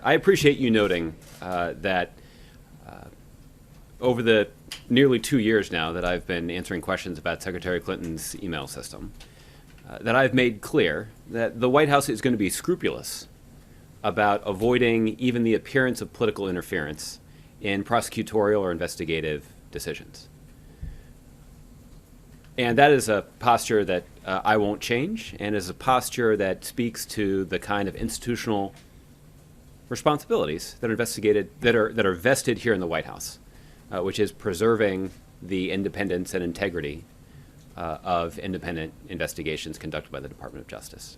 I appreciate you noting that over the nearly 2 years now that I've been answering questions about Secretary Clinton's email system, that I've made clear that the White House is going to be scrupulous about avoiding even the appearance of political interference in prosecutorial or investigative decisions. And that is a posture that I won't change, and is a posture that speaks to the kind of institutional responsibilities that are vested here in the White House, which is preserving the independence and integrity of independent investigations conducted by the Department of Justice.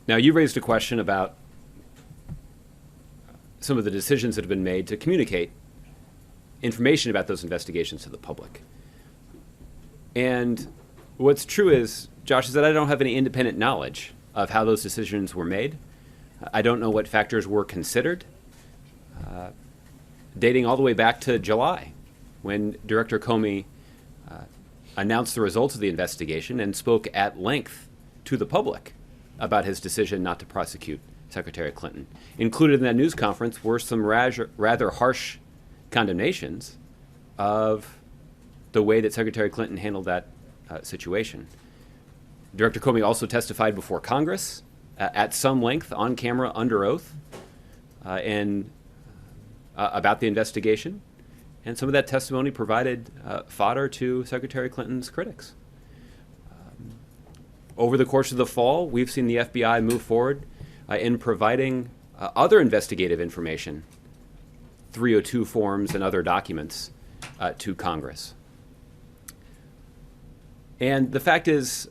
Now, you raised a question about some of the decisions that have been made to communicate information about those investigations to the public. And what's true is, Josh, is that I don't have any independent knowledge of how those decisions were made. I don't know what factors were considered, dating all the way back to July, when Director Comey announced the results of the investigation and spoke at length to the public about his decision not to prosecute Secretary Clinton. Included in that news conference were some rather harsh condemnations of the way that Secretary Clinton handled that situation. Director Comey also testified before Congress at some length, on camera, under oath, about the investigation. And some of that testimony provided fodder to Secretary Clinton's critics. Over the course of the fall, we've seen the FBI move forward in providing other investigative information, 302 forms and other documents, to Congress. And the fact is,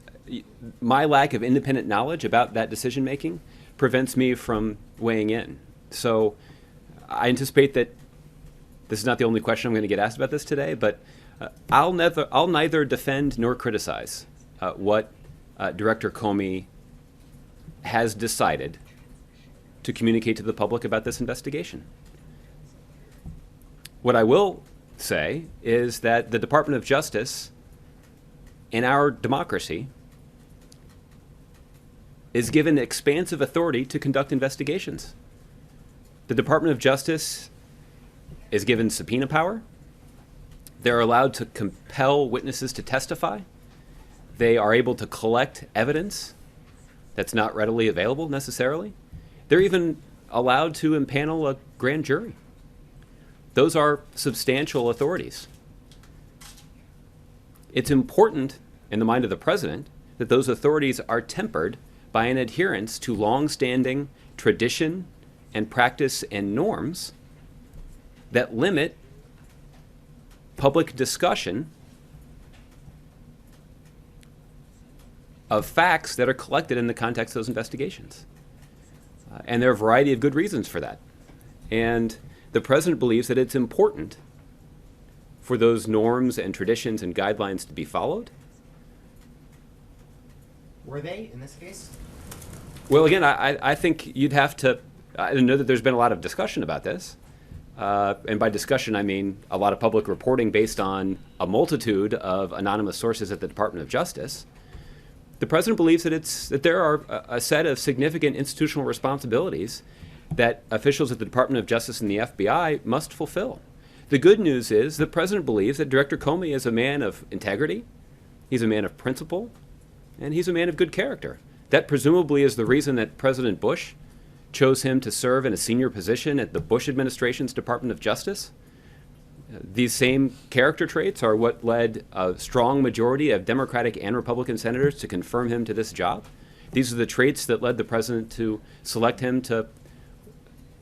my lack of independent knowledge about that decision-making prevents me from weighing in. So I anticipate that this is not the only question I'm going to get asked about this today, but I'll neither defend nor criticize what Director Comey has decided to communicate to the public about this investigation. What I will say is that the Department of Justice in our democracy is given expansive authority to conduct investigations. The Department of Justice is given subpoena power. They're allowed to compel witnesses to testify. They are able to collect evidence that's not readily available necessarily. They're even allowed to impanel a grand jury. Those are substantial authorities. It's important in the mind of the president that those authorities are tempered by an adherence to long-standing tradition and practice and norms that limit public discussion of facts that are collected in the context of those investigations. And there are a variety of good reasons for that. And the president believes that it's important for those norms and traditions and guidelines to be followed. Were they in this case? Well, again, I think you'd have to, I know that there's been a lot of discussion about this. And by discussion, I mean a lot of public reporting based on a multitude of anonymous sources at the Department of Justice. The president believes that there are a set of significant institutional responsibilities that officials at the Department of Justice and the FBI must fulfill. The good news is the president believes that Director Comey is a man of integrity, he's a man of principle, and he's a man of good character. That presumably is the reason that President Bush chose him to serve in a senior position at the Bush administration's Department of Justice. These same character traits are what led a strong majority of Democratic and Republican senators to confirm him to this job. These are the traits that led the president to select him to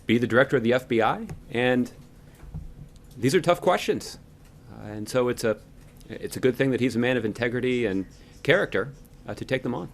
be the director of the FBI. And these are tough questions. And so it's a good thing that he's a man of integrity and character to take them on.